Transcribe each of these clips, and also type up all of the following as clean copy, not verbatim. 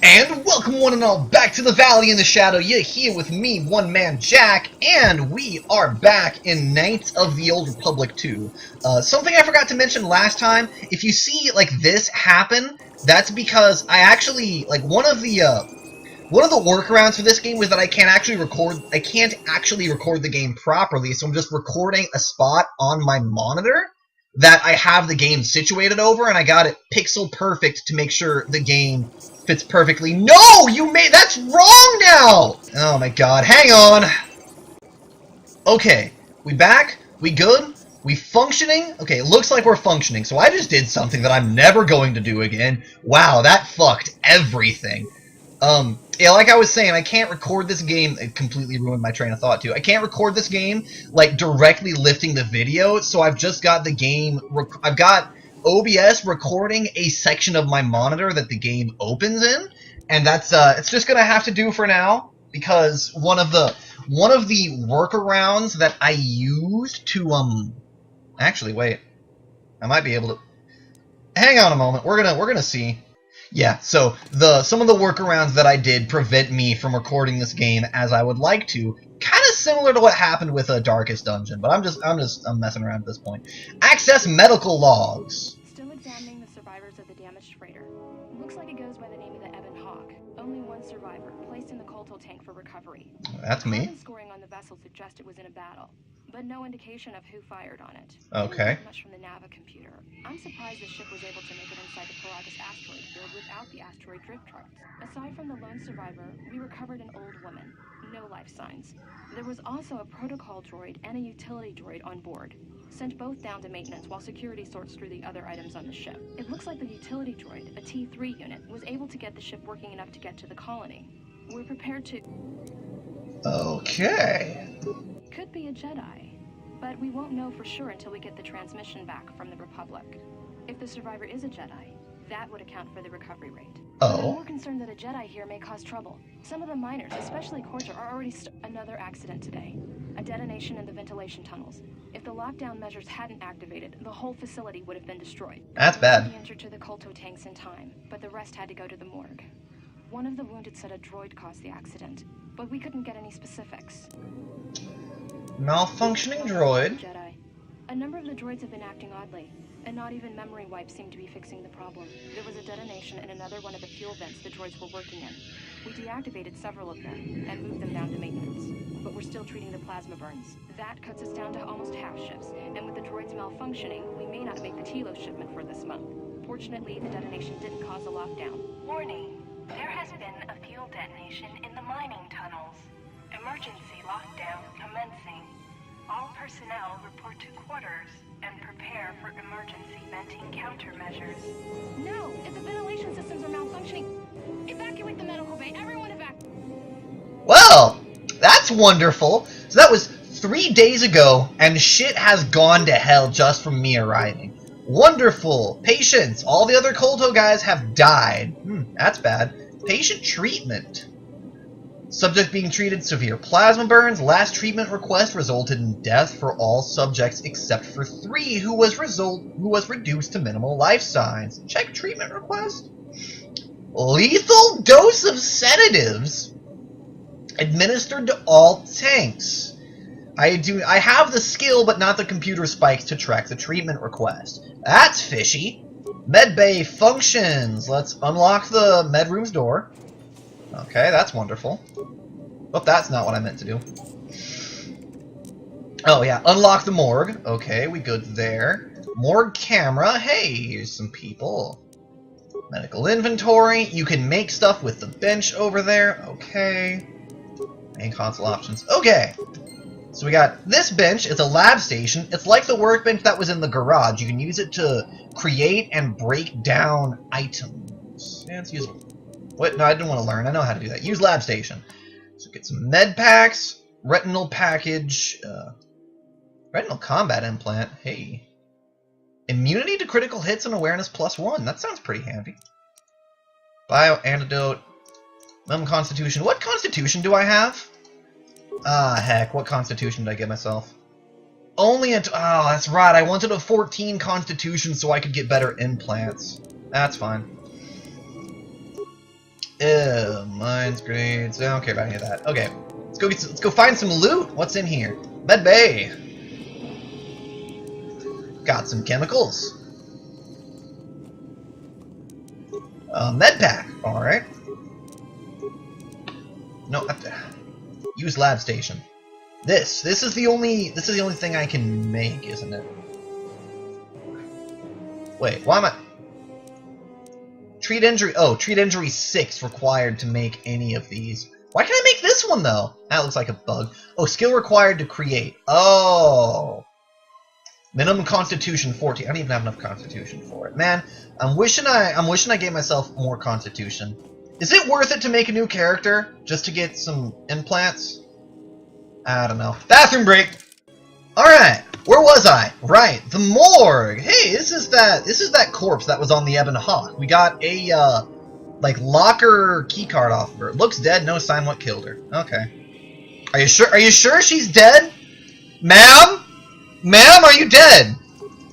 And welcome one and all back to the Valley in the Shadow. You're here with me, OneManJack, and we are back in Knights of the Old Republic 2. Something I forgot to mention last time, if you see like this happen, that's because I actually, like, one of the workarounds for this game was that I can't actually record the game properly, so I'm just recording a spot on my monitor that I have the game situated over, and I got it pixel perfect to make sure the game fits perfectly. No! That's wrong now! Oh my god, hang on! Okay, we back? We good? We functioning? Okay, it looks like we're functioning, so I just did something that I'm never going to do again. Wow, that fucked everything. Yeah, like I was saying, I can't record this game. It completely ruined my train of thought, too. I can't record this game, like, directly lifting the video, so I've just got the game... I've got OBS recording a section of my monitor that the game opens in, and that's, it's just gonna have to do for now, because one of the workarounds that I used to, actually, wait. I might be able to... Hang on a moment. We're gonna see. Yeah, so some of the workarounds that I did prevent me from recording this game as I would like to. Kind of similar to what happened with Darkest Dungeon, but I'm messing around at this point. Access medical logs. Still examining the survivors of the damaged freighter. Looks like it goes by the name of the Ebon Hawk. Only one survivor, placed in the KotOR tank for recovery. That's me. Scoring on the vessel suggests it was in a battle, but no indication of who fired on it. Okay. Much from the Nava computer. I'm surprised the ship was able to make it inside the Caracas asteroid field without the asteroid drift charts. Aside from the lone survivor, we recovered an old woman. No life signs. There was also a protocol droid and a utility droid on board. Sent both down to maintenance while security sorts through the other items on the ship. It looks like the utility droid, a T3 unit, was able to get the ship working enough to get to the colony. We're prepared to... Okay. Could be a Jedi. But we won't know for sure until we get the transmission back from the Republic. If the survivor is a Jedi, that would account for the recovery rate. Oh. I'm more concerned that a Jedi here may cause trouble. Some of the miners, especially KotOR, are already another accident today. A detonation in the ventilation tunnels. If the lockdown measures hadn't activated, the whole facility would have been destroyed. That's bad. We entered to the KotOR tanks in time, but the rest had to go to the morgue. One of the wounded said a droid caused the accident, but we couldn't get any specifics. Malfunctioning droid. Jedi. A number of the droids have been acting oddly, and not even memory wipes seem to be fixing the problem. There was a detonation in another one of the fuel vents the droids were working in. We deactivated several of them and moved them down to maintenance, but we're still treating the plasma burns. That cuts us down to almost half shifts, and with the droids malfunctioning, we may not make the Tilo shipment for this month. Fortunately, the detonation didn't cause a lockdown. Warning, there has been a fuel detonation in the mining tunnels. Emergency lockdown commencing. All personnel report to quarters and prepare for emergency venting countermeasures. No! If the ventilation systems are malfunctioning, evacuate the medical bay. Everyone evacuate! Well, that's wonderful. So that was 3 days ago, and shit has gone to hell just from me arriving. Wonderful. Patients. All the other KotOR guys have died. That's bad. Patient treatment. Subject being treated, severe plasma burns. Last treatment request resulted in death for all subjects except for 3 who was reduced to minimal life signs. Check treatment request. Lethal dose of sedatives administered to all tanks. I have the skill but not the computer spikes to track the treatment request. That's fishy. Medbay functions. Let's unlock the med room's door. Okay, that's wonderful. Oh, that's not what I meant to do. Oh, yeah. Unlock the morgue. Okay, we good there. Morgue camera. Hey, here's some people. Medical inventory. You can make stuff with the bench over there. Okay. Main console options. Okay. So we got this bench. It's a lab station. It's like the workbench that was in the garage. You can use it to create and break down items. Yeah, it's useful. Wait, no, I didn't want to learn. I know how to do that. Use lab station. So get some med packs, retinal package, retinal combat implant. Hey. Immunity to critical hits and awareness +1. That sounds pretty handy. Bio antidote. Constitution. What constitution do I have? Ah, heck. What constitution did I get myself? Only a... Oh, that's right. I wanted a 14 constitution so I could get better implants. That's fine. Ew, mines, grades. I don't care about any of that. Okay, let's go find some loot. What's in here? Med bay. Got some chemicals. Med pack. All right. No, use lab station. This is the only thing I can make, isn't it? Wait, why am I? Treat injury. Oh, treat injury 6 required to make any of these. Why can't I make this one though? That looks like a bug. Oh, skill required to create. Oh, minimum Constitution 14. I don't even have enough Constitution for it, man. I'm wishing I gave myself more Constitution. Is it worth it to make a new character just to get some implants? I don't know. Bathroom break. All right. Where was I? Right, the morgue. Hey, this is that corpse that was on the Ebon Hawk. We got a like locker keycard off of her. Looks dead. No sign what killed her. Okay. Are you sure? Are you sure she's dead, ma'am? Ma'am, are you dead,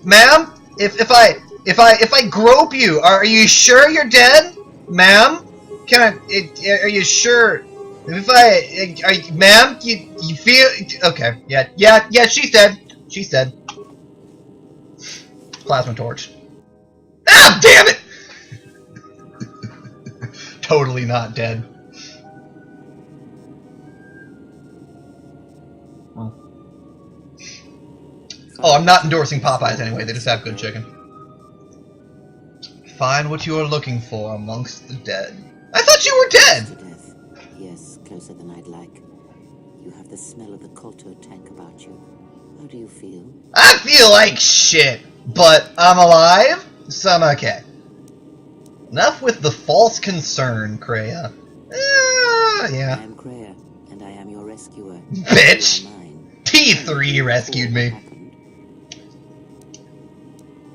ma'am? If I grope you, are you sure you're dead, ma'am? Are you sure? If ma'am, you feel okay? Yeah. She's dead. She's dead. Plasma torch. Ah, damn it! Totally not dead. Oh, I'm not endorsing Popeyes anyway. They just have good chicken. Find what you are looking for amongst the dead. I thought you were dead. Yes, closer than I'd like. You have the smell of the KotOR tank about you. How do you feel? I feel like shit, but I'm alive, so I'm okay. Enough with the false concern, Kreia. Yeah. I am Kreia, and I am your rescuer. Bitch! T3 rescued me.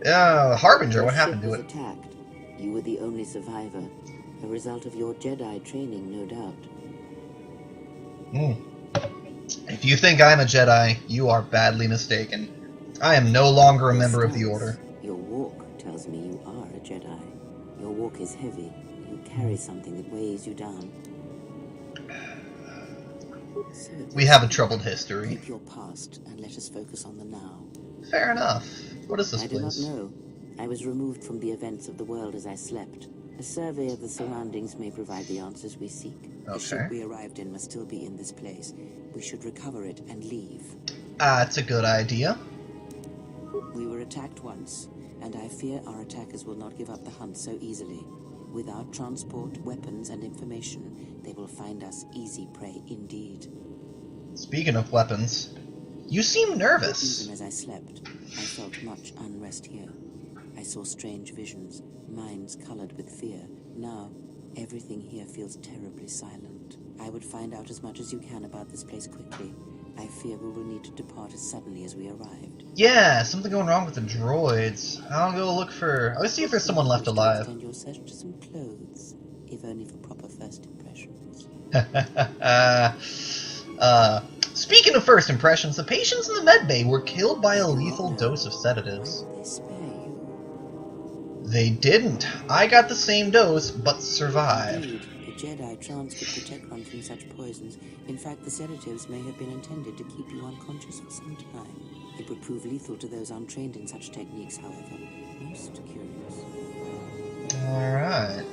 Harbinger, what happened to it? Attacked. You were the only survivor. A result of your Jedi training, no doubt. If you think I'm a Jedi, you are badly mistaken. I am no longer a member of the Order. Your walk tells me you are a Jedi. Your walk is heavy. You carry something that weighs you down. So we have a troubled history. Keep your past and let us focus on the now. Fair enough. What is this I do place? not know. I was removed from the events of the world as I slept. A survey of the surroundings may provide the answers we seek. The ship we arrived in must still be in this place. We should recover it and leave. That's a good idea. We were attacked once, and I fear our attackers will not give up the hunt so easily. Without transport, weapons, and information, they will find us easy prey indeed. Speaking of weapons, you seem nervous. Even as I slept, I felt much unrest here. I saw strange visions, minds colored with fear. Now, everything here feels terribly silent. I would find out as much as you can about this place quickly. I fear we will need to depart as suddenly as we arrived. Yeah, something going wrong with the droids. I'll go look for... Let's see if there's someone left alive. Extend your search to some clothes, if only for proper first impressions. Speaking of first impressions, the patients in the medbay were killed by a lethal dose of sedatives. They spare you. They didn't. I got the same dose, but survived. Indeed, a Jedi trance could protect one from such poisons. In fact, the sedatives may have been intended to keep you unconscious for some time. It would prove lethal to those untrained in such techniques, however. Most curious. Alright.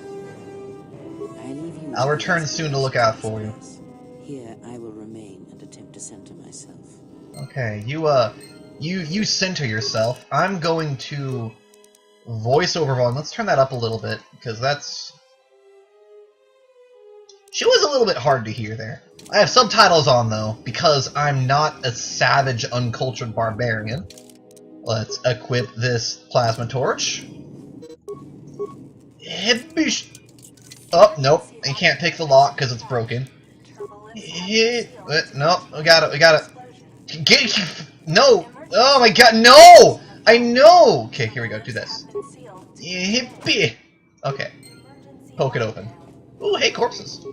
I leave you. I'll return soon to look out for you. Here, I will remain and attempt to center myself. Okay, you center yourself. I'm going to voiceover volume. Let's turn that up a little bit, because that's... She was a little bit hard to hear there. I have subtitles on, though, because I'm not a savage, uncultured barbarian. Let's equip this plasma torch. Oh, nope. I can't pick the lock because it's broken. No, we got it. No! Oh my god, no! I know! Okay, here we go. Do this. Hippie! Okay. Poke it open. Ooh, hey, corpses.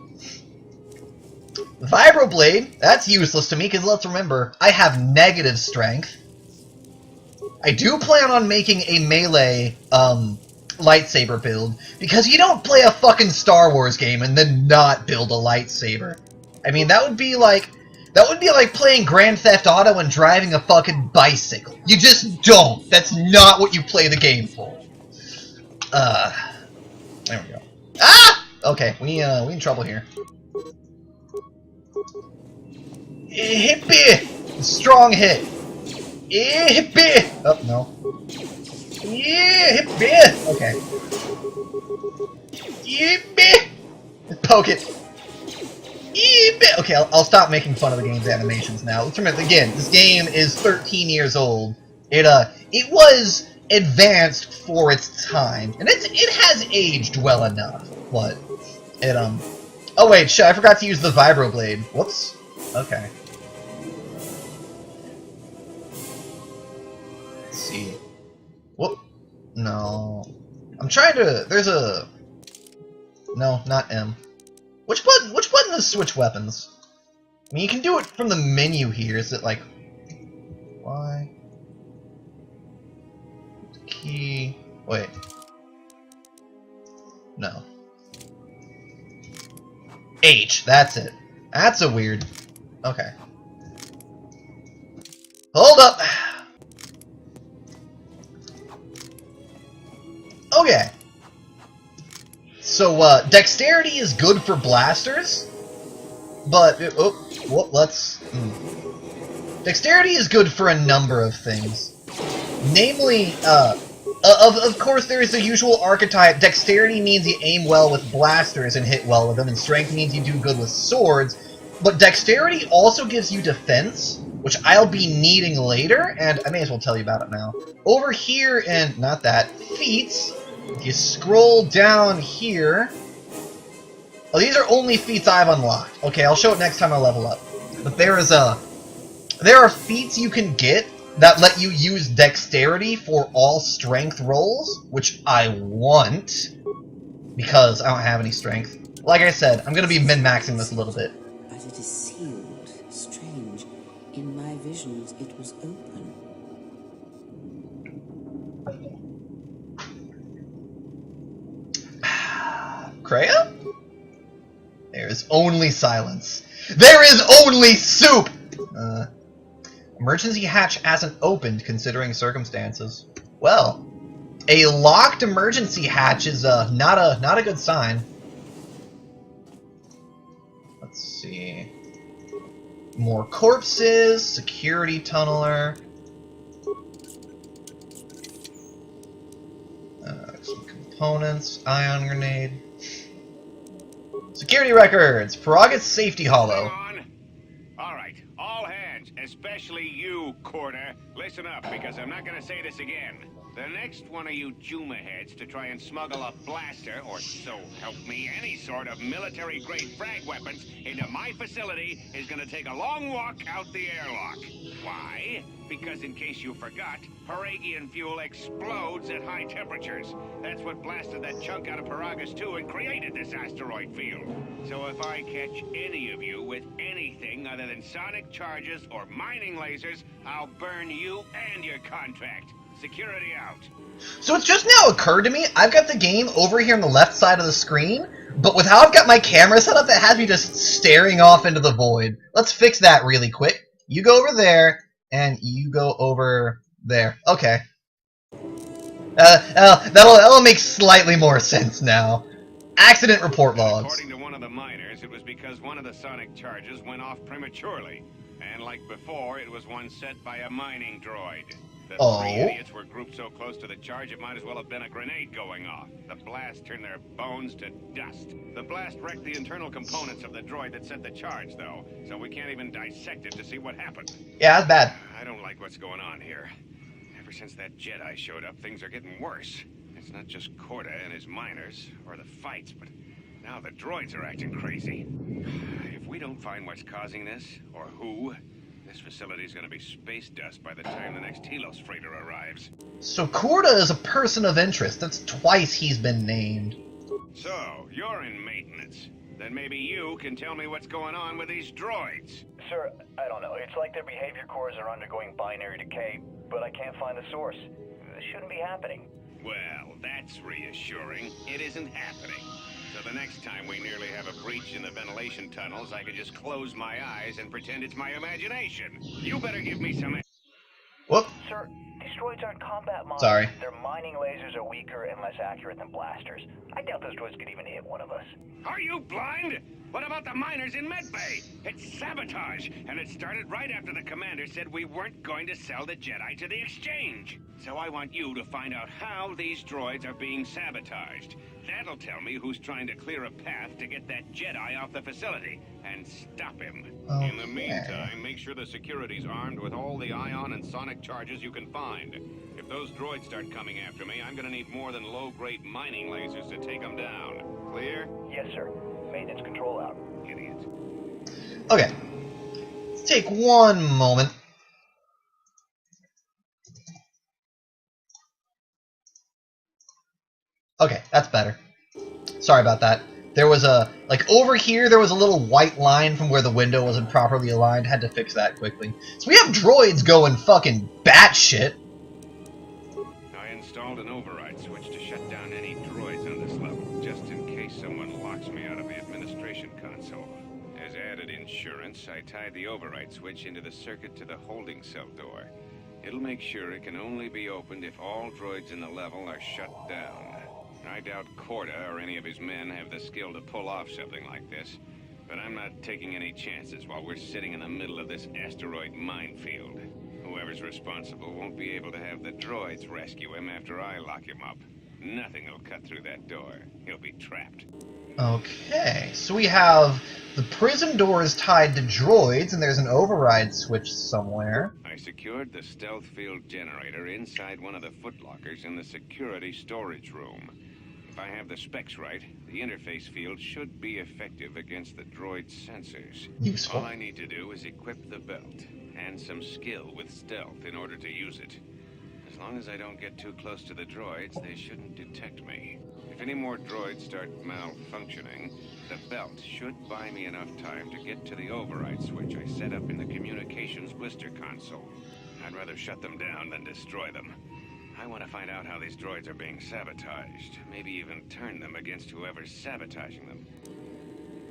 Vibroblade? That's useless to me, because let's remember, I have negative strength. I do plan on making a melee, lightsaber build, because you don't play a fucking Star Wars game and then not build a lightsaber. I mean, that would be like playing Grand Theft Auto and driving a fucking bicycle. You just don't. That's not what you play the game for. There we go. Ah! Okay, we in trouble here. Hippie! Strong hit. Hippie! Oh, no. Yeah, hippie! Okay. Hippie! Poke it. Hippie! Okay, I'll stop making fun of the game's animations now. Let's remember, again, this game is 13 years old. It was advanced for its time, and it has aged well enough, but oh wait, shit, I forgot to use the vibroblade. Whoops. Okay. Let's see. Whoop. No. I'm trying to, there's a, no, not M. Which button does switch weapons? I mean, you can do it from the menu here. Is it like, Y? Key, wait. No. H, that's it. That's a weird, okay. Hold up. Okay. So, dexterity is good for blasters, but, dexterity is good for a number of things. Namely, of course there is the usual archetype. Dexterity means you aim well with blasters and hit well with them, and strength means you do good with swords. But dexterity also gives you defense, which I'll be needing later, and I may as well tell you about it now. Over here in, not that, feats, if you scroll down here... Oh, these are only feats I've unlocked. Okay, I'll show it next time I level up. But there are feats you can get that let you use dexterity for all strength rolls, which I want, because I don't have any strength. Like I said, I'm going to be min-maxing this a little bit. But it is sealed. Strange. In my visions, it was open. Kreia? There is only silence. There is only soup! Emergency hatch hasn't opened, considering circumstances. Well, a locked emergency hatch is not a good sign. Let's see. More corpses, security tunneler. Some components, ion grenade. Security records, Paraga's safety hollow. Alright, all hands, especially you, KotOR, listen up, because I'm not gonna say this again. The next one of you Juma heads to try and smuggle a blaster, or so help me, any sort of military-grade frag weapons into my facility is gonna take a long walk out the airlock. Why? Because in case you forgot, Paragian fuel explodes at high temperatures. That's what blasted that chunk out of Paragus 2 and created this asteroid field. So if I catch any of you with anything other than sonic charges or mining lasers, I'll burn you and your contract. Security out. So it's just now occurred to me, I've got the game over here on the left side of the screen, but with how I've got my camera set up, it has me just staring off into the void. Let's fix that really quick. You go over there, and you go over there. Okay. That'll make slightly more sense now. Accident report logs. According to one of the miners, it was because one of the sonic charges went off prematurely. And like before, it was one set by a mining droid. The three idiots were grouped so close to the charge, it might as well have been a grenade going off. The blast turned their bones to dust. The blast wrecked the internal components of the droid that set the charge, though, so we can't even dissect it to see what happened. Yeah, that's bad. I don't like what's going on here. Ever since that Jedi showed up, things are getting worse. It's not just KotOR and his miners, or the fights, but now the droids are acting crazy. If we don't find what's causing this, or who, this facility's gonna be space dust by the time the next Telos freighter arrives. So KotOR is a person of interest. That's twice he's been named. So, you're in maintenance. Then maybe you can tell me what's going on with these droids. Sir, I don't know. It's like their behavior cores are undergoing binary decay, but I can't find the source. This shouldn't be happening. Well, that's reassuring. It isn't happening. So the next time we nearly have a breach in the ventilation tunnels, I could just close my eyes and pretend it's my imagination. You better give me some... Whoop. Sir, these droids aren't combat models. Sorry. Their mining lasers are weaker and less accurate than blasters. I doubt those droids could even hit one of us. Are you blind? What about the miners in medbay? It's sabotage, and it started right after the commander said we weren't going to sell the Jedi to the exchange. So I want you to find out how these droids are being sabotaged. That'll tell me who's trying to clear a path to get that Jedi off the facility and stop him. Okay. In the meantime, make sure the security's armed with all the ion and sonic charges you can find. If those droids start coming after me, I'm gonna need more than low-grade mining lasers to take them down. Clear? Yes, sir. Maintenance control out. Idiot. Okay. Let's take one moment. Okay, that's better. Sorry about that. There was a, like, over here there was a little white line from where the window wasn't properly aligned. Had to fix that quickly. So we have droids going fucking batshit. I installed an override switch to shut down any droids on this level, just in case someone locks me out of the administration console. As added insurance, I tied the override switch into the circuit to the holding cell door. It'll make sure it can only be opened if all droids in the level are shut down. I doubt KotOR or any of his men have the skill to pull off something like this, but I'm not taking any chances while we're sitting in the middle of this asteroid minefield. Whoever's responsible won't be able to have the droids rescue him after I lock him up. Nothing will cut through that door. He'll be trapped. Okay, so we have the prison door is tied to droids, and there's an override switch somewhere. I secured the stealth field generator inside one of the footlockers in the security storage room. If I have the specs right, the interface field should be effective against the droid's sensors. Useful. All I need to do is equip the belt, and some skill with stealth in order to use it. As long as I don't get too close to the droids, they shouldn't detect me. If any more droids start malfunctioning, the belt should buy me enough time to get to the override switch I set up in the communications blister console. I'd rather shut them down than destroy them. I want to find out how these droids are being sabotaged. Maybe even turn them against whoever's sabotaging them.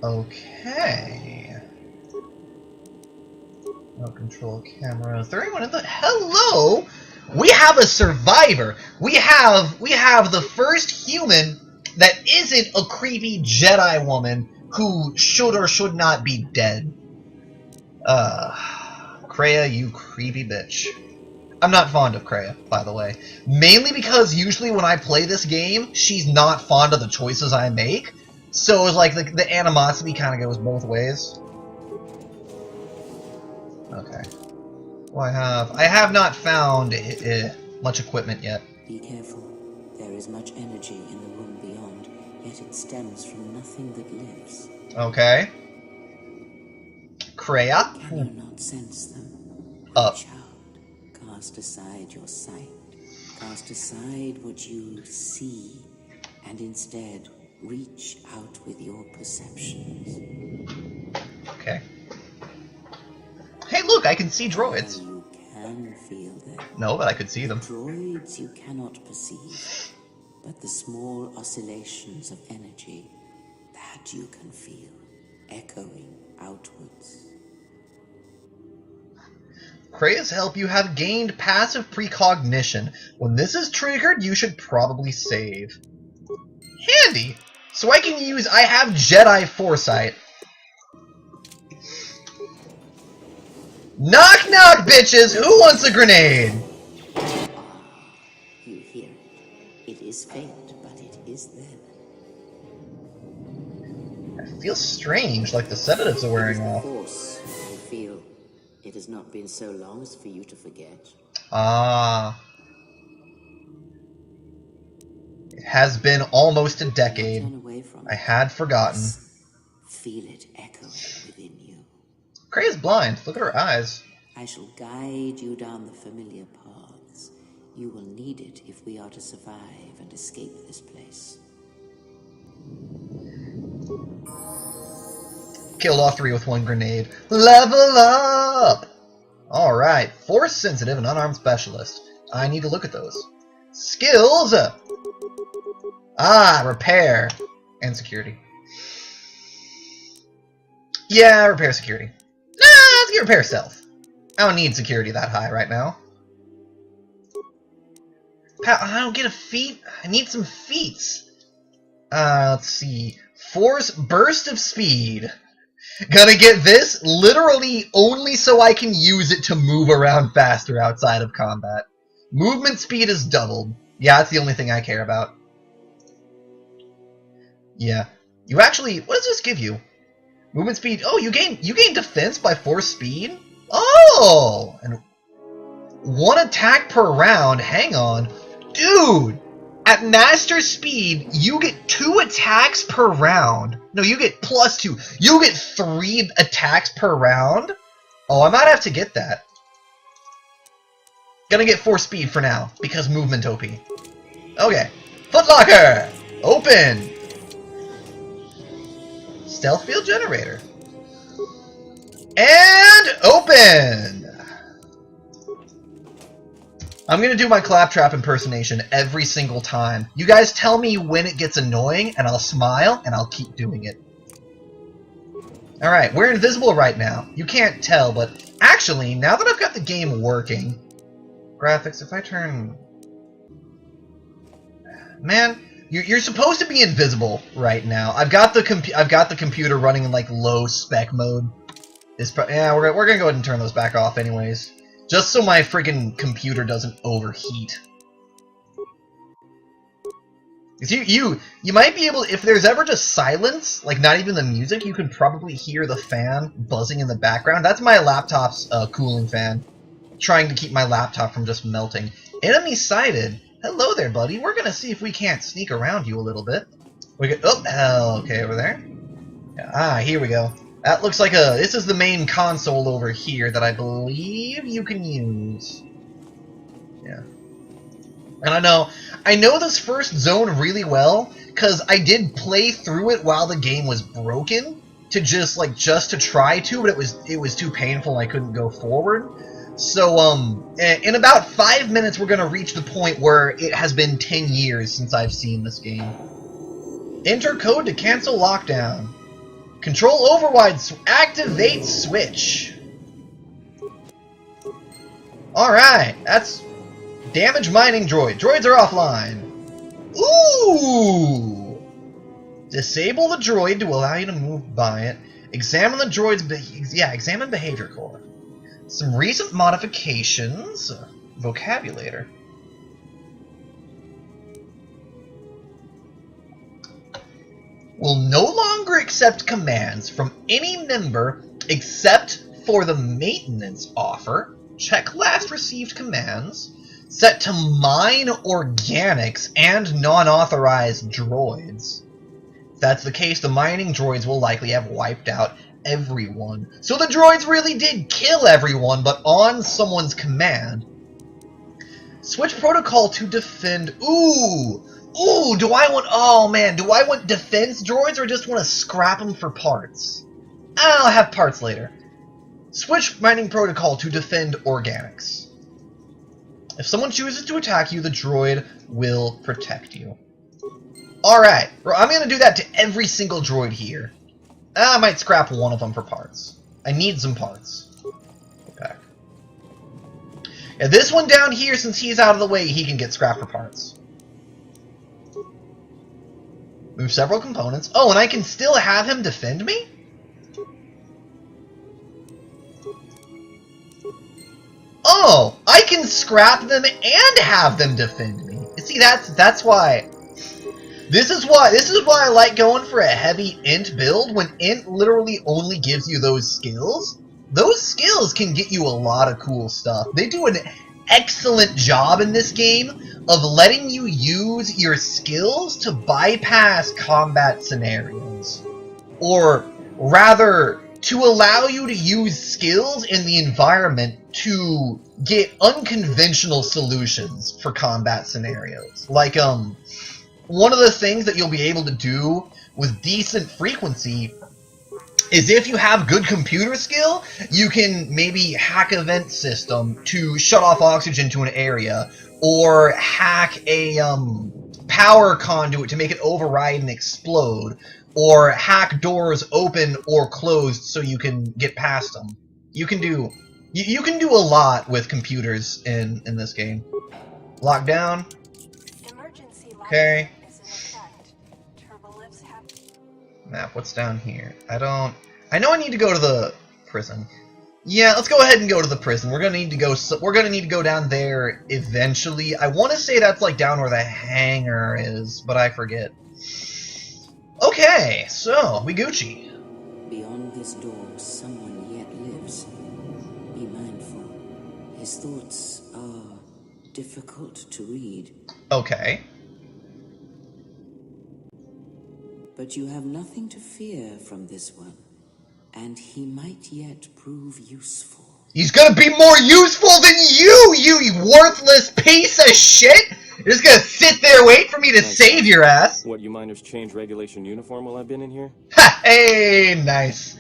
Okay. No control camera. Is there anyone in the... Hello! We have a survivor! We have the first human that isn't a creepy Jedi woman who should or should not be dead. Kreia, you creepy bitch. I'm not fond of Kreia, by the way. Mainly because usually when I play this game, she's not fond of the choices I make. So it's like the animosity kind of goes both ways. Okay. Well, I have not found much equipment yet. Be careful. There is much energy in the room beyond, yet it stems from nothing that lives. Okay. Kreia? Can you not sense them? Up. Child, cast aside your sight. Cast aside what you see, and instead reach out with your perceptions. Okay. Hey, look, I can see droids. You can feel them. No, but I could see them. Droids you cannot perceive, but the small oscillations of energy, that you can feel, echoing outwards. Kreia's help, you have gained passive precognition. When this is triggered, you should probably save. Handy! So I have Jedi Foresight. Knock knock, bitches! Who wants a grenade? You hear it. It is faint, but it is there. It feels strange, like the sedatives are wearing It is the off. Force, I feel. It has not been so long as for you to forget. Ah. It has been almost a decade. Turn away from I it. had forgotten. Feel it echoing within you. Kreia's blind. Look at her eyes. I shall guide you down the familiar paths. You will need it if we are to survive and escape this place. Killed all three with one grenade. Level up! Alright, Force Sensitive and Unarmed Specialist. I need to look at those. Skills! Ah, repair and security. Yeah, repair security. Nah, let's get repair stealth. I don't need security that high right now. I don't get a feat. I need some feats. Let's see. Force burst of speed. Gonna get this literally only so I can use it to move around faster outside of combat. Movement speed is doubled. Yeah, that's the only thing I care about. Yeah. You actually, what does this give you? Movement speed. Oh, you gain defense by force speed? Oh! And 1 attack per round. Hang on. Dude! At master speed, you get 2 attacks per round. No, you get +2. You get 3 attacks per round? Oh, I might have to get that. Gonna get force speed for now, because movement OP. Okay. Footlocker! Open! Stealth field generator. And open! I'm gonna do my claptrap impersonation every single time. You guys tell me when it gets annoying, and I'll smile, and I'll keep doing it. Alright, we're invisible right now. You can't tell, but actually, now that I've got the game working... Graphics, if I turn... Man, you're supposed to be invisible right now. I've got the computer running in, like, low spec mode. Yeah, we're gonna go ahead and turn those back off anyways. Just so my freaking computer doesn't overheat. You might be able, if there's ever just silence, like not even the music, you can probably hear the fan buzzing in the background. That's my laptop's cooling fan, trying to keep my laptop from just melting. Enemy sighted. Hello there, buddy. We're gonna see if we can't sneak around you a little bit. Okay, over there. Yeah, here we go. That looks like this is the main console over here that I believe you can use. Yeah. And I know this first zone really well, because I did play through it while the game was broken, just to try to, but it was too painful and I couldn't go forward. So, in about 5 minutes we're gonna reach the point where it has been 10 years since I've seen this game. Enter code to cancel lockdown. Control override, activate switch. Alright, that's damage mining droid. Droids are offline. Ooh! Disable the droid to allow you to move by it. Examine the droid's examine behavior core. Some recent modifications. Vocabulator. Will no longer accept commands from any member except for the maintenance offer. Check last received commands. Set to mine organics and non-authorized droids. If that's the case, the mining droids will likely have wiped out everyone. So the droids really did kill everyone, but on someone's command. Switch protocol to defend. Ooh! Ooh, do I want defense droids or just want to scrap them for parts? I'll have parts later. Switch mining protocol to defend organics. If someone chooses to attack you, the droid will protect you. Alright, I'm going to do that to every single droid here. I might scrap one of them for parts. I need some parts. Okay. Yeah, this one down here, since he's out of the way, he can get scrapped for parts. Move several components. Oh, and I can still have him defend me? Oh, I can scrap them and have them defend me. See, that's why. This is why I like going for a heavy int build when int literally only gives you those skills. Those skills can get you a lot of cool stuff. They do an excellent job in this game of letting you use your skills to bypass combat scenarios. Or rather, to allow you to use skills in the environment to get unconventional solutions for combat scenarios. Like, one of the things that you'll be able to do with decent frequency is if you have good computer skill, you can maybe hack a vent system to shut off oxygen to an area, or hack a power conduit to make it override and explode, or hack doors open or closed so you can get past them. You can do a lot with computers in this game. Lockdown. Emergency Okay. lockdown is in effect. Turbolifts have Map. What's down here? I know I need to go to the prison. Yeah, let's go ahead and go to the prison. We're gonna need to go down there eventually. I want to say that's like down where the hangar is, but I forget. Okay, so we Gucci. Beyond this door, someone yet lives. Be mindful. His thoughts are difficult to read. Okay. But you have nothing to fear from this one. And he might yet prove useful. He's gonna be more useful than you worthless piece of shit! You're just gonna sit there wait for me to save your ass. What, you miners change regulation uniform while I've been in here? Ha! Hey, nice.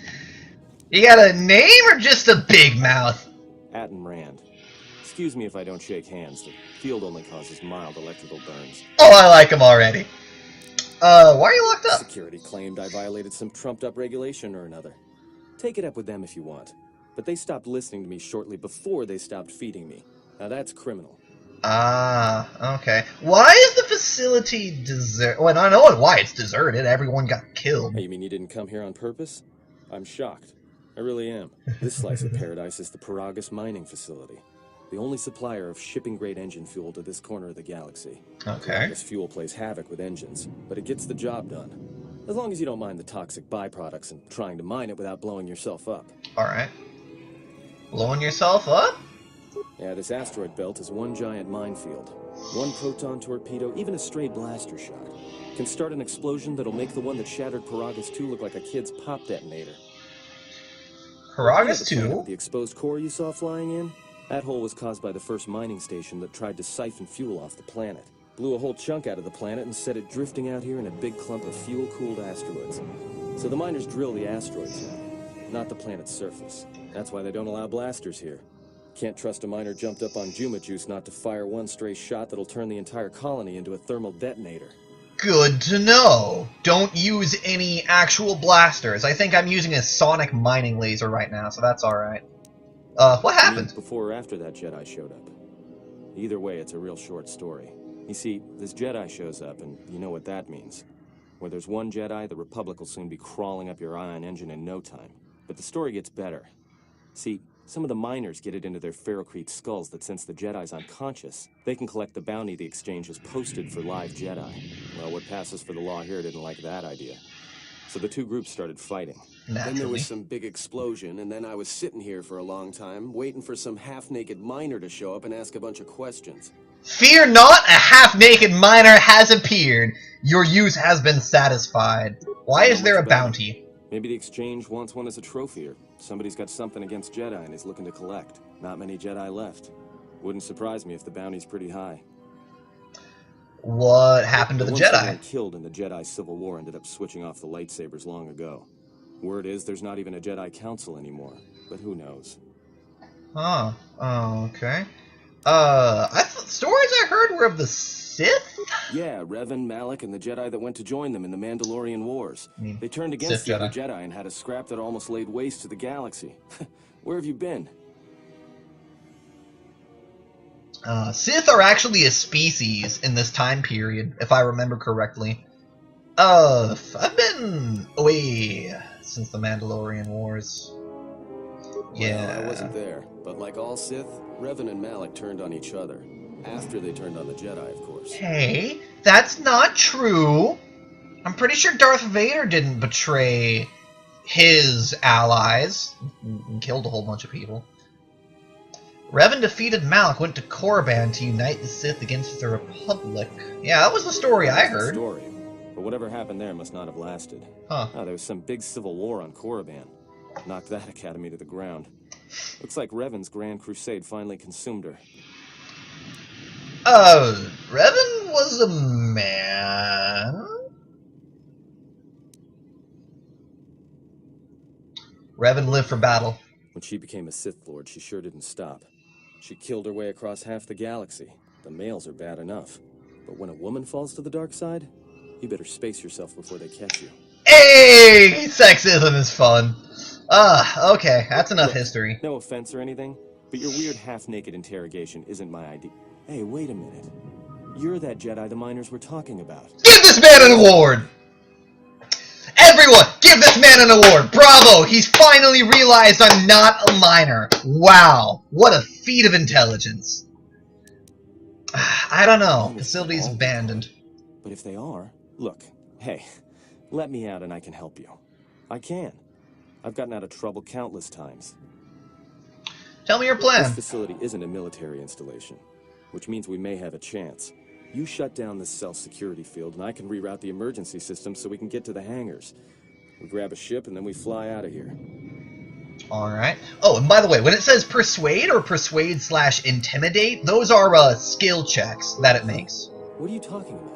You got a name or just a big mouth? Atten Rand. Excuse me if I don't shake hands. The field only causes mild electrical burns. Oh, I like him already. Why are you locked up? Security claimed I violated some trumped-up regulation or another. Take it up with them if you want. But they stopped listening to me shortly before they stopped feeding me. Now that's criminal. Ah, okay. Why is the facility deserted? Well, I know why it's deserted. Everyone got killed. Hey, you mean you didn't come here on purpose? I'm shocked. I really am. This slice of paradise is the Paragus mining facility. The only supplier of shipping-grade engine fuel to this corner of the galaxy. Okay. This fuel plays havoc with engines, but it gets the job done. As long as you don't mind the toxic byproducts and trying to mine it without blowing yourself up. Alright. Blowing yourself up? Yeah, this asteroid belt is one giant minefield. One proton torpedo, even a stray blaster shot, can start an explosion that'll make the one that shattered Paragus 2 look like a kid's pop detonator. Paragus You know the planet 2? with the exposed core you saw flying in? That hole was caused by the first mining station that tried to siphon fuel off the planet. Blew a whole chunk out of the planet and set it drifting out here in a big clump of fuel-cooled asteroids. So the miners drill the asteroids now, not the planet's surface. That's why they don't allow blasters here. Can't trust a miner jumped up on Juma Juice not to fire one stray shot that'll turn the entire colony into a thermal detonator. Good to know. Don't use any actual blasters. I think I'm using a sonic mining laser right now, so that's alright. What happened? Before or after that Jedi showed up. Either way, it's a real short story. You see, this Jedi shows up, and you know what that means. Where there's one Jedi, the Republic will soon be crawling up your ion engine in no time. But the story gets better. See, some of the miners get it into their ferrocrete skulls that since the Jedi's unconscious, they can collect the bounty the exchange has posted for live Jedi. Well, what passes for the law here didn't like that idea. So the two groups started fighting. Naturally. Then there was some big explosion, and then I was sitting here for a long time, waiting for some half-naked miner to show up and ask a bunch of questions. Fear not, a half-naked miner has appeared. Your use has been satisfied. Why is there a bounty? Maybe the exchange wants one as a trophy, or somebody's got something against Jedi and is looking to collect. Not many Jedi left. Wouldn't surprise me if the bounty's pretty high. What happened to the ones that Jedi? weren't killed in the Jedi Civil War ended up switching off the lightsabers long ago. Word is there's not even a Jedi Council anymore, but who knows? Huh. Oh, okay. Stories I heard were of the Sith? Yeah, Revan, Malak, and the Jedi that went to join them in the Mandalorian Wars. They turned against Sith the other Jedi. Jedi and had a scrap that almost laid waste to the galaxy. Where have you been? Sith are actually a species in this time period, if I remember correctly. I've been away since the Mandalorian Wars. Yeah. Well, I wasn't there, but like all Sith, Revan and Malak turned on each other. After they turned on the Jedi, of course. Hey, that's not true. I'm pretty sure Darth Vader didn't betray his allies and killed a whole bunch of people. Revan defeated Malak, went to Korriban to unite the Sith against the Republic. Yeah, that was the story I heard. Story. But whatever happened there must not have lasted. Huh. There was some big civil war on Korriban. Knocked that academy to the ground. Looks like Revan's grand crusade finally consumed her. Revan was a man? Revan lived for battle. When she became a Sith Lord, she sure didn't stop. She killed her way across half the galaxy. The males are bad enough. But when a woman falls to the dark side, you better space yourself before they catch you. Hey! Sexism is fun. Okay, that's enough history. No offense or anything, but your weird half-naked interrogation isn't my idea. Hey, wait a minute. You're that Jedi the miners were talking about. Give this man an award! Everyone, give this man an award! Bravo! He's finally realized I'm not a miner. Wow, what a feat of intelligence. I don't know. Facility's abandoned. But if they are, look, hey, let me out and I can help you. I can. I've gotten out of trouble countless times. Tell me your plan. This facility isn't a military installation, which means we may have a chance. You shut down this self-security field, and I can reroute the emergency system so we can get to the hangars. We grab a ship, and then we fly out of here. Alright. Oh, and by the way, when it says persuade or persuade/intimidate, those are skill checks that it makes. What are you talking about?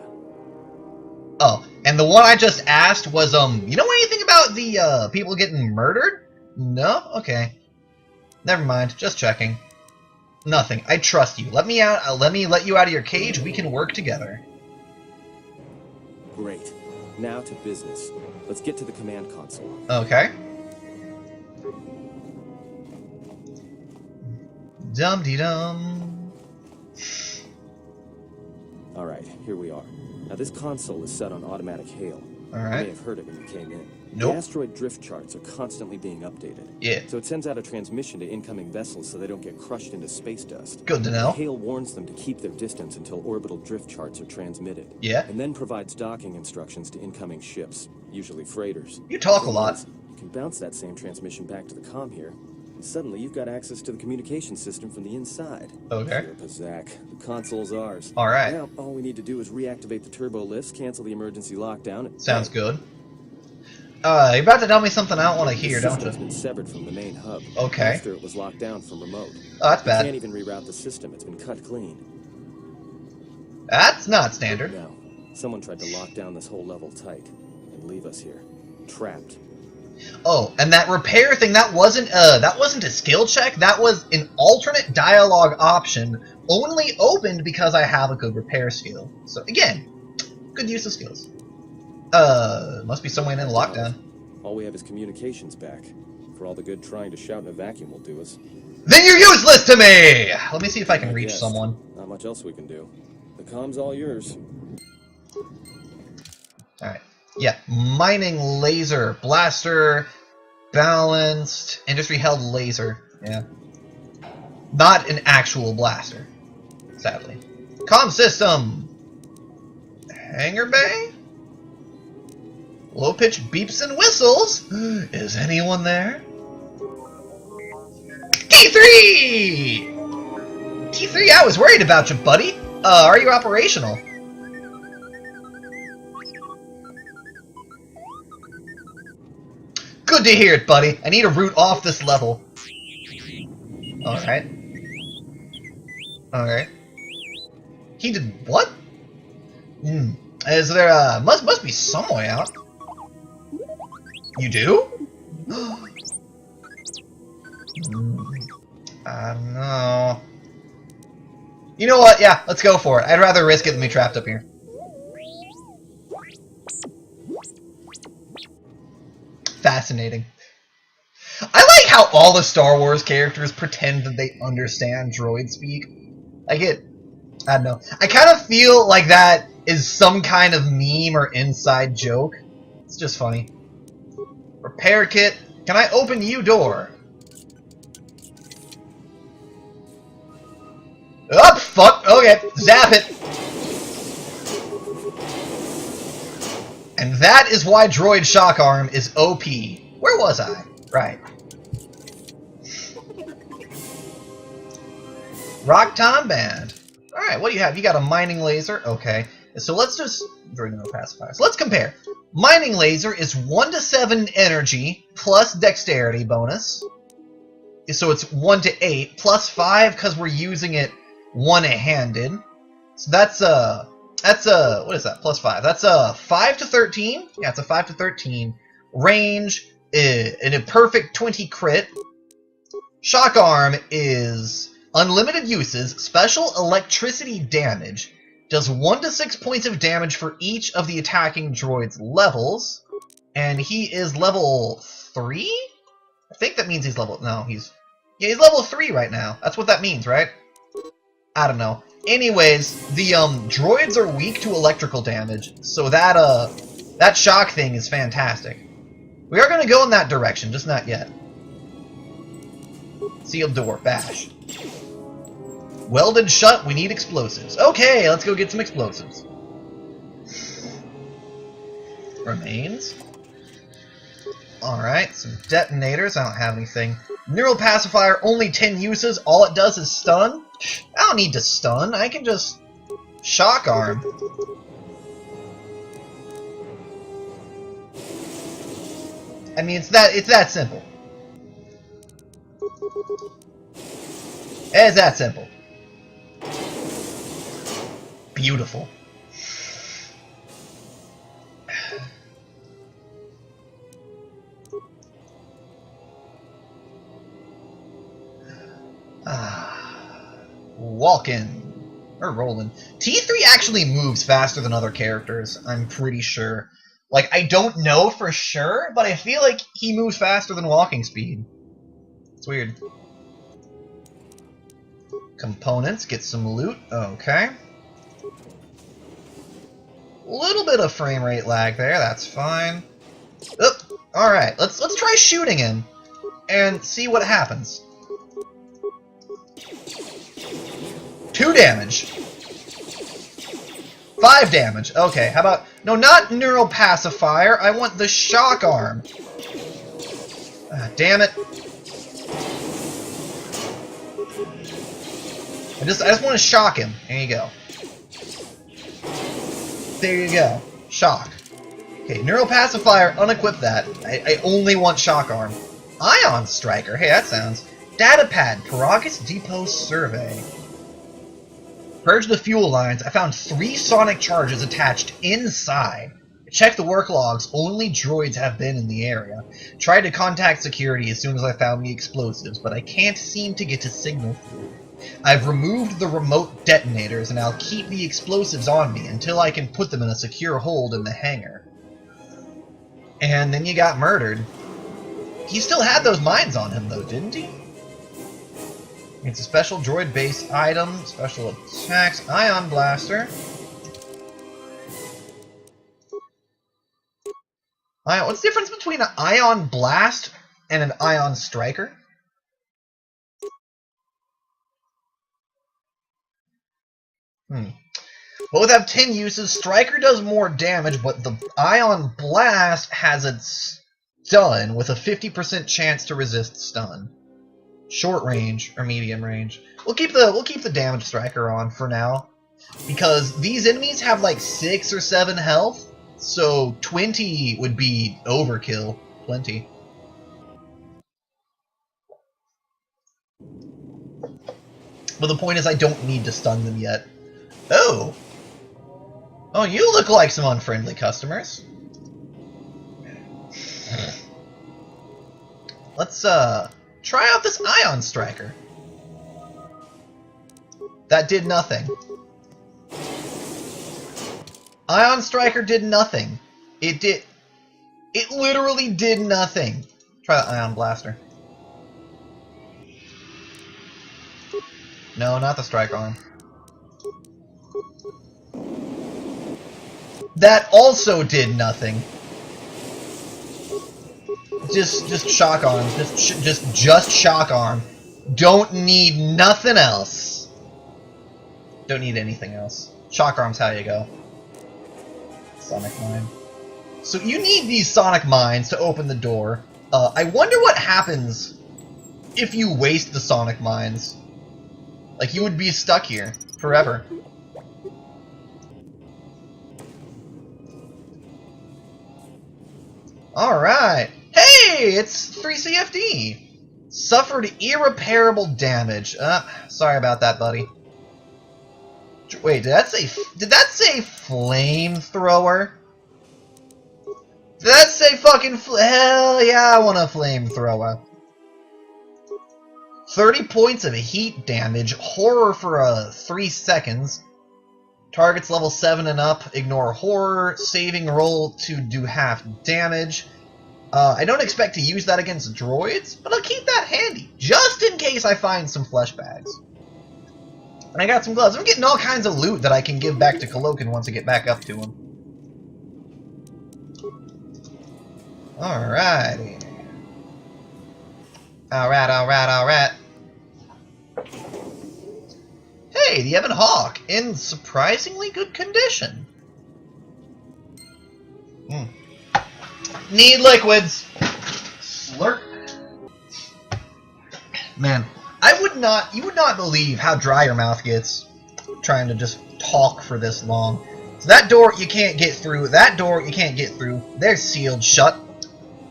Oh, and the one I just asked was, you know anything about the, people getting murdered? No? Okay. Never mind. Just checking. Nothing. I trust you. Let me out. Let me let you out of your cage. We can work together. Great. Now to business. Let's get to the command console. Okay. Dum-de-dum. All right, here we are. Now this console is set on automatic hail. All You right. may have heard it when you came in. Nope. The asteroid drift charts are constantly being updated. Yeah. So it sends out a transmission to incoming vessels so they don't get crushed into space dust. Good to know. Hail warns them to keep their distance until orbital drift charts are transmitted. Yeah. And then provides docking instructions to incoming ships, usually freighters. You talk a lot. You can bounce that same transmission back to the comm here. And suddenly you've got access to the communication system from the inside. Okay. Here, Pazak. The console's ours. All right. Now, all we need to do is reactivate the turbo lifts, cancel the emergency lockdown. And Sounds good. You're about to tell me something I don't want to hear, the don't system's you? been severed from the main hub. Okay. After it was locked down from remote. Oh, that's We can't bad. even reroute the system. It's been cut clean. That's not standard. Now, someone tried to lock down this whole level tight and leave us here, trapped. Oh, and that repair thing, that wasn't a skill check. That was an alternate dialogue option, only opened because I have a good repair skill. So again, good use of skills. Must be somewhere in lockdown. All we have is communications back. For all the good trying to shout in a vacuum will do us. Then you're useless to me! Let me see if I can reach guess. someone. Not much else we can do. The comm's all yours. Alright. Yeah, mining laser, blaster, balanced, industry held laser. Yeah. Not an actual blaster, sadly. Comm system! Hangar bay? Low-pitched beeps and whistles? Is anyone there? T3! T3, I was worried about you, buddy. Are you operational? Good to hear it, buddy. I need to root off this level. Alright. Alright. He did what? Is there must be some way out. You do? I don't know. You know what? Yeah, let's go for it. I'd rather risk it than be trapped up here. Fascinating. I like how all the Star Wars characters pretend that they understand droid speak. I don't know. I kind of feel like that is some kind of meme or inside joke. It's just funny. Repair kit. Can I open you door? Oh, fuck. Okay. Zap it. And that is why Droid Shock Arm is OP. Where was I? Right. Rock Tom Band. Alright, what do you have? You got a mining laser. Okay. So let's just... No pacifier. So let's compare. Mining laser is 1 to 7 energy plus dexterity bonus. So it's 1 to 8 plus 5 because we're using it one-handed. So that's what is that? Plus 5. That's 5 to 13. Yeah, it's a 5 to 13. Range in a perfect 20 crit. Shock Arm is unlimited uses, special electricity damage, Does 1 to 6 points of damage for each of the attacking droid's levels. And he is level 3? I think that means he's level... No, he's... Yeah, he's level 3 right now. That's what that means, right? I don't know. Anyways, the droids are weak to electrical damage, so that shock thing is fantastic. We are going to go in that direction, just not yet. Sealed door, bash. Welded shut, we need explosives. Okay, let's go get some explosives. Remains. Alright, some detonators, I don't have anything. Neural pacifier, only 10 uses, all it does is stun. I don't need to stun, I can just shock arm. I mean, it's that simple. It's that simple. Beautiful. Walking. Or rolling. T3 actually moves faster than other characters, I'm pretty sure. Like, I don't know for sure, but I feel like he moves faster than walking speed. It's weird. Components, get some loot. Okay. A little bit of frame rate lag there, that's fine. Oop. Alright, let's try shooting him and see what happens. 2 damage. 5 damage. Okay, how about... No, not neural pacifier. I want the shock arm. Ah, damn it. I just want to shock him. There you go. There you go. Shock. Okay, neural pacifier, unequip that. I only want shock arm. Ion striker. Hey, that sounds... Datapad. Paragus Depot survey. Purge the fuel lines. I found 3 sonic charges attached inside. Check the work logs. Only droids have been in the area. Tried to contact security as soon as I found the explosives, but I can't seem to get a signal through. I've removed the remote detonators, and I'll keep the explosives on me until I can put them in a secure hold in the hangar. And then you got murdered. He still had those mines on him, though, didn't he? It's a special droid-based item, special attacks, ion blaster. What's the difference between an ion blast and an ion striker? Both have 10 uses. Striker does more damage, but the ion blast has a stun with a 50% chance to resist stun. Short range or medium range. We'll keep the damage striker on for now, because these enemies have like 6 or 7 health, so 20 would be overkill. Plenty. But the point is, I don't need to stun them yet. Oh, you look like some unfriendly customers. Let's try out this ion striker. That did nothing. Ion striker did nothing. It literally did nothing. Try the ion blaster. No, not the strike arm. That also did nothing. Just shock arm. Just shock arm. Don't need nothing else. Don't need anything else. Shock arm's how you go. Sonic mine. So you need these sonic mines to open the door. I wonder what happens if you waste the sonic mines. Like, you would be stuck here forever. Alright. Hey, it's 3CFD. Suffered irreparable damage. Sorry about that, buddy. Wait, did that say flamethrower? Did that say fucking hell yeah, I want a flamethrower. 30 points of heat damage, horror for 3 seconds, Targets level 7 and up, ignore horror, saving roll to do half damage. I don't expect to use that against droids, but I'll keep that handy, just in case I find some flesh bags. And I got some gloves. I'm getting all kinds of loot that I can give back to Kolokin once I get back up to him. Alrighty. Alright. Hey, the Ebon Hawk, in surprisingly good condition. Need liquids. Slurp. Man, you would not believe how dry your mouth gets trying to just talk for this long. So that door you can't get through, that door you can't get through, they're sealed shut.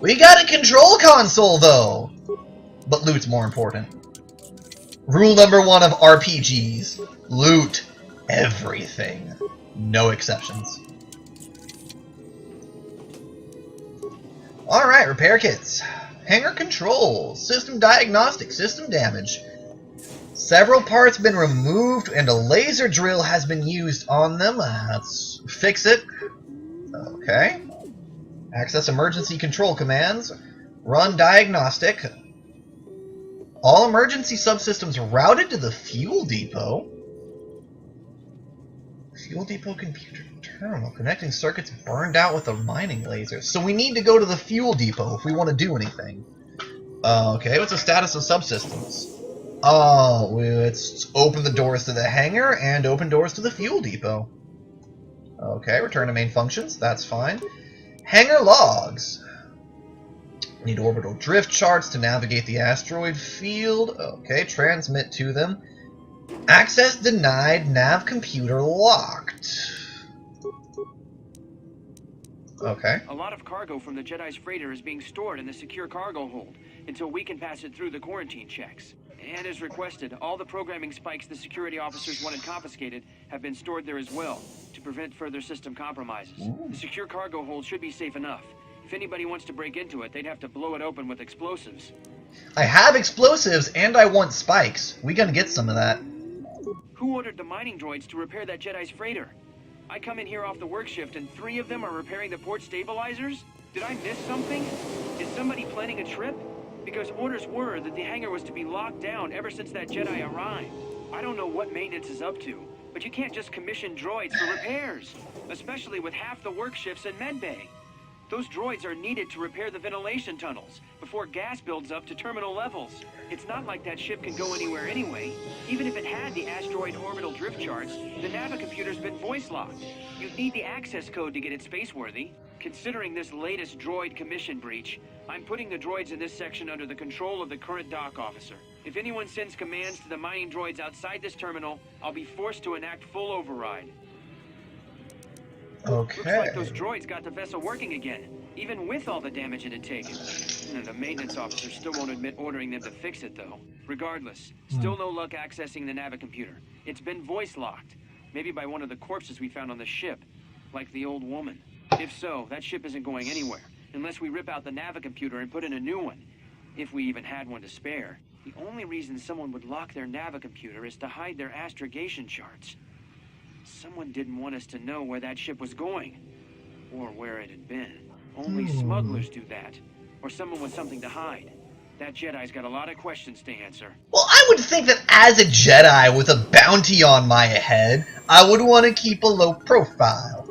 We got a control console though! But loot's more important. Rule number 1 of RPGs, loot everything. No exceptions. Alright, repair kits. Hangar controls, system diagnostic, system damage. Several parts have been removed and a laser drill has been used on them. Let's fix it. Okay. Access emergency control commands. Run diagnostic. All emergency subsystems routed to the fuel depot. Fuel depot computer terminal. Connecting circuits burned out with a mining laser. So we need to go to the fuel depot if we want to do anything. Okay, what's the status of subsystems? Oh, let's open the doors to the hangar and open doors to the fuel depot. Okay, return to main functions. That's fine. Hangar logs. Need orbital drift charts to navigate the asteroid field. Okay, transmit to them. Access denied, nav computer locked. Okay. A lot of cargo from the Jedi's freighter is being stored in the secure cargo hold until we can pass it through the quarantine checks. And as requested, all the programming spikes the security officers wanted confiscated have been stored there as well to prevent further system compromises. Ooh. The secure cargo hold should be safe enough. If anybody wants to break into it, they'd have to blow it open with explosives. I have explosives and I want spikes. We gonna get some of that. Who ordered the mining droids to repair that Jedi's freighter? I come in here off the work shift and 3 of them are repairing the port stabilizers? Did I miss something? Is somebody planning a trip? Because orders were that the hangar was to be locked down ever since that Jedi arrived. I don't know what maintenance is up to, but you can't just commission droids for repairs, especially with half the work shifts in medbay. Those droids are needed to repair the ventilation tunnels before gas builds up to terminal levels. It's not like that ship can go anywhere anyway. Even if it had the asteroid orbital drift charts, the navicomputer's been voice locked. You'd need the access code to get it spaceworthy. Considering this latest droid commission breach, I'm putting the droids in this section under the control of the current dock officer. If anyone sends commands to the mining droids outside this terminal, I'll be forced to enact full override. Okay. Looks like those droids got the vessel working again, even with all the damage it had taken. And the maintenance officer still won't admit ordering them to fix it, though. Regardless, still no luck accessing the navicomputer. It's been voice locked, maybe by one of the corpses we found on the ship, like the old woman. If so, that ship isn't going anywhere, unless we rip out the navicomputer and put in a new one. If we even had one to spare. The only reason someone would lock their navicomputer is to hide their astrogation charts. Someone didn't want us to know where that ship was going, or where it had been. Only smugglers do that, or someone with something to hide. That Jedi's got a lot of questions to answer. Well, I would think that as a Jedi with a bounty on my head, I would want to keep a low profile.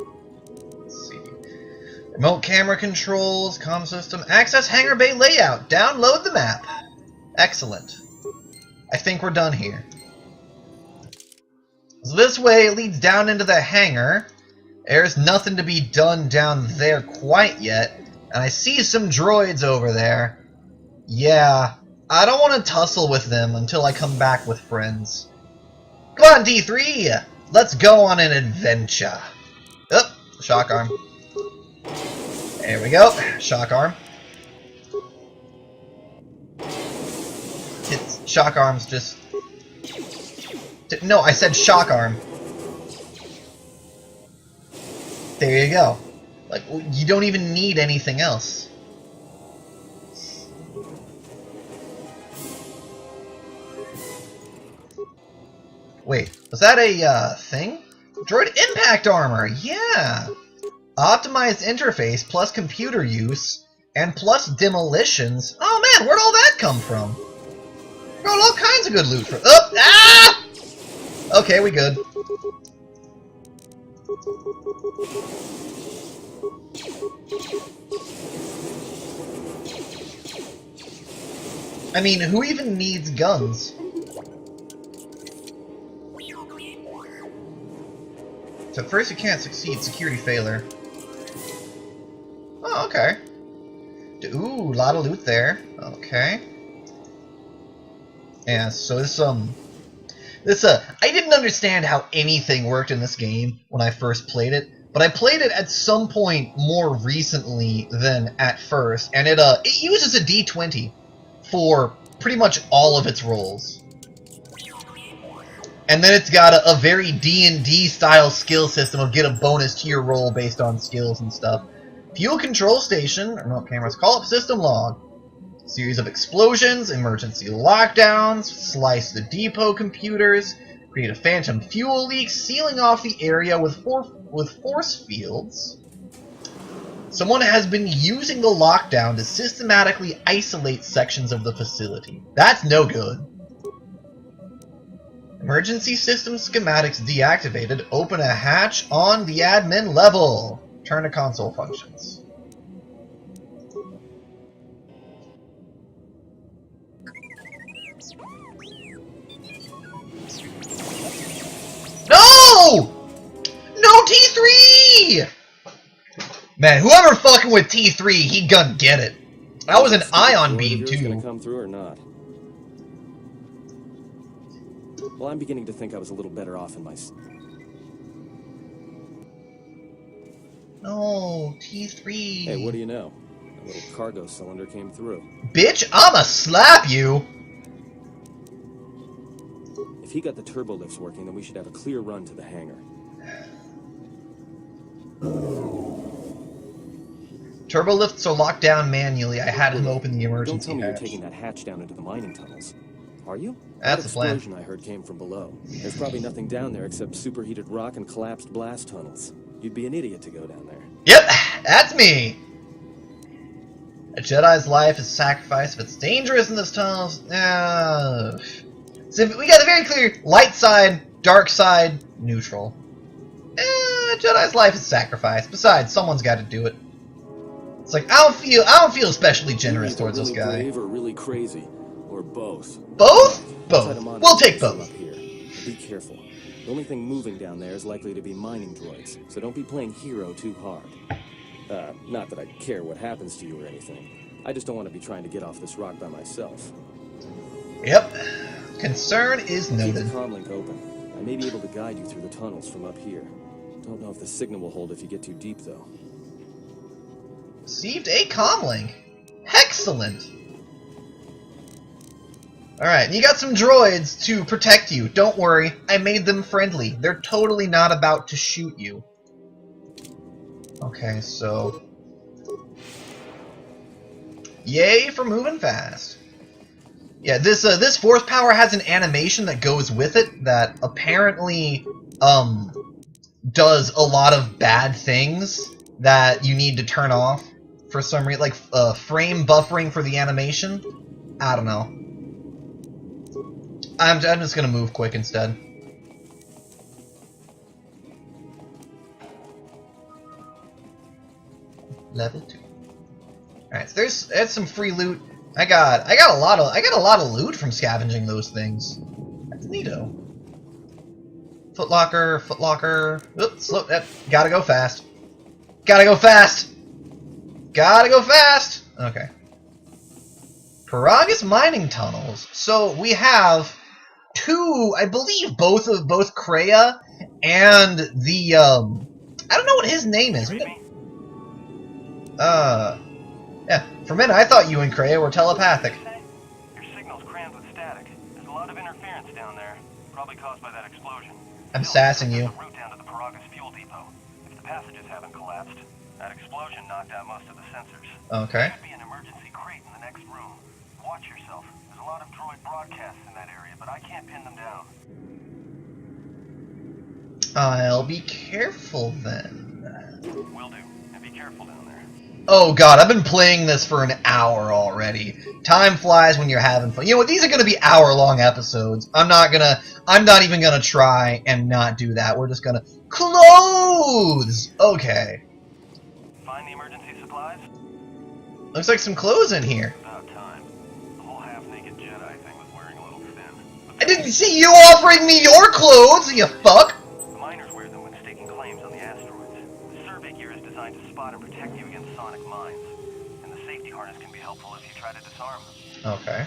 Let's see. Remote camera controls, comm system, access hangar bay layout, download the map. Excellent. I think we're done here. So this way it leads down into the hangar. There's nothing to be done down there quite yet. And I see some droids over there. Yeah, I don't want to tussle with them until I come back with friends. Come on, D3! Let's go on an adventure. Oh, shock arm. There we go. Shock arm. It's shock arms just... No, I said shock arm. There you go. Like, you don't even need anything else. Wait, was that a, thing? Droid impact armor, yeah! Optimized interface plus computer use and plus demolitions. Oh man, where'd all that come from? We got all kinds of good loot for. Oh, ah! Okay, we good. I mean, who even needs guns? So first you can't succeed, security failure. Oh, okay. Ooh, a lot of loot there. Okay. Yeah, so this I didn't understand how anything worked in this game when I first played it, but I played it at some point more recently than at first, and it uses a D20 for pretty much all of its roles. And then it's got a very D&D style skill system of get a bonus to your roll based on skills and stuff. Fuel control station, remote cameras, call up system log. Series of explosions, emergency lockdowns, slice the depot computers, create a phantom fuel leak, sealing off the area with force fields. Someone has been using the lockdown to systematically isolate sections of the facility. That's no good. Emergency system schematics deactivated. Open a hatch on the admin level. Turn to console functions. No! No T3! Man, whoever fucking with T3, he gonna get it. That was an ion beam too. Gonna come through or not? Well, I'm beginning to think I was a little better off in my... No, T3. Hey, what do you know? A little cargo cylinder came through. Bitch, I'ma slap you! If he got the turbo lifts working, then we should have a clear run to the hangar. Turbo lifts are locked down manually. I had him open the emergency Don't tell me hatch. you're taking that hatch down into the mining tunnels. Are you? That's the plan. That explosion I heard came from below. There's probably nothing down there except superheated rock and collapsed blast tunnels. You'd be an idiot to go down there. Yep, that's me! A Jedi's life is sacrificed if it's dangerous in this tunnel. So we got a very clear light side, dark side, neutral. A Jedi's life is sacrificed. Besides, someone's got to do it. It's like I don't feel especially generous towards this guy. Brave or really crazy, or both. Both? Both. We'll take both. Up here. Be careful. The only thing moving down there is likely to be mining droids, so don't be playing hero too hard. Not that I care what happens to you or anything. I just don't want to be trying to get off this rock by myself. Yep. Concern is Keep noted. the comlink open. I may be able to guide you through the tunnels from up here. Don't know if the signal will hold if you get too deep, though. Received a comlink. Excellent. Alright, and you got some droids to protect you. Don't worry, I made them friendly. They're totally not about to shoot you. Okay, so... Yay for moving fast. Yeah, this force power has an animation that goes with it that apparently, does a lot of bad things that you need to turn off for some reason, like, frame buffering for the animation. I don't know. I'm just gonna move quick instead. Level 2. Alright, so there's some free loot. I got a lot of loot from scavenging those things. That's neato. Footlocker. Oops, slow. Gotta go fast. Gotta go fast. Okay. Paragus mining tunnels. So we have two, I believe, both Kreia and the I don't know what his name is. Yeah, for a minute I thought you and Kreia were telepathic. Your signal's crammed with static. There's a lot of interference down there, probably caused by that explosion. I'm sassing you. The route down to the Paragus fuel depot. If the passages haven't collapsed, that explosion knocked out most of the sensors. Okay. There should be an emergency crate in the next room. Watch yourself. There's a lot of droid broadcasts in that area, but I can't pin them down. I'll be careful then. Will do. And be careful down there. Oh god, I've been playing this for an hour already. Time flies when you're having fun. You know what, these are gonna be hour-long episodes. I'm not even gonna try and not do that. We're just gonna... Clothes! Okay. Find the emergency supplies? Looks like some clothes in here. About time. The whole half-naked Jedi thing was wearing a little thin. I didn't see you offering me your clothes, you fuck! The miners wear them when staking claims on the asteroids. The survey gear is designed to spot and protect you against sonic mines. And the safety harness can be helpful if you try to disarm them. Okay.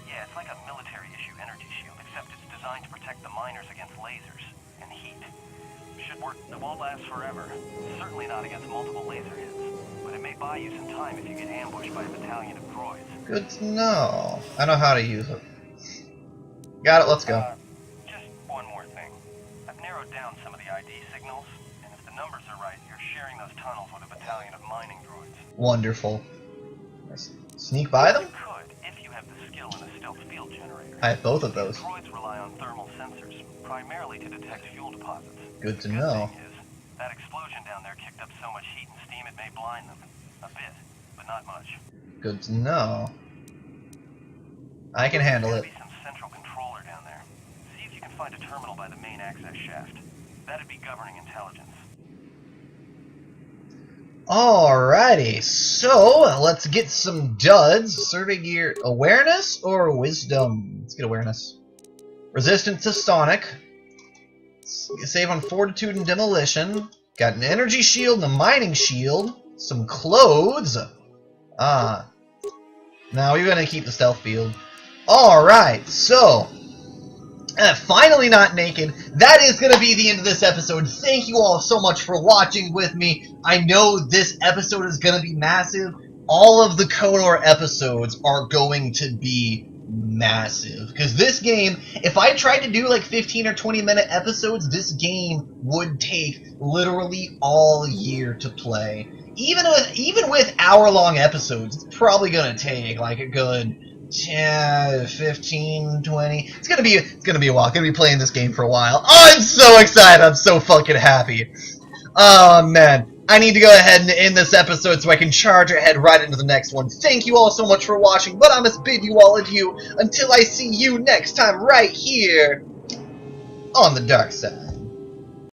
Yeah, it's like a military-issue energy shield, except it's designed to protect the miners against lasers and heat. Should work. It won't last forever. Certainly not against multiple laser hits. But it may buy you some time if you get ambushed by a battalion of droids. Good to know. I know how to use it. Got it, let's go. Just one more thing. I've narrowed down some of the ID signals, and if the numbers are right, you're sharing those tunnels with a battalion of mining droids. Wonderful. Sneak by them? You could, if you have the skill in a stealth field generator. I have both of those. Droids rely on thermal sensors, primarily to detect fuel deposits. Good to The know. thing is, that explosion down there kicked up so much heat and steam it may blind them. A bit, but not much. Good to know. I can handle There'll it. be some central controller down there. See if you can find a terminal by the main access shaft. That'd be governing intelligence. Alrighty, so let's get some duds. Survey gear awareness or wisdom? Let's get awareness. Resistance to sonic. Save on fortitude and demolition. Got an energy shield and a mining shield. Some clothes. Now we're gonna keep the stealth field. Alright, so finally not naked. That is going to be the end of this episode. Thank you all so much for watching with me. I know this episode is going to be massive. All of the KotOR episodes are going to be massive. Because this game, if I tried to do like 15 or 20 minute episodes, this game would take literally all year to play. Even with hour-long episodes, it's probably going to take like a good 10, 15, 20. It's gonna be a while. I'm gonna be playing this game for a while. Oh, I'm so excited. I'm so fucking happy. Oh, man. I need to go ahead and end this episode so I can charge ahead right into the next one. Thank you all so much for watching, but I must bid you all adieu until I see you next time right here on the dark side.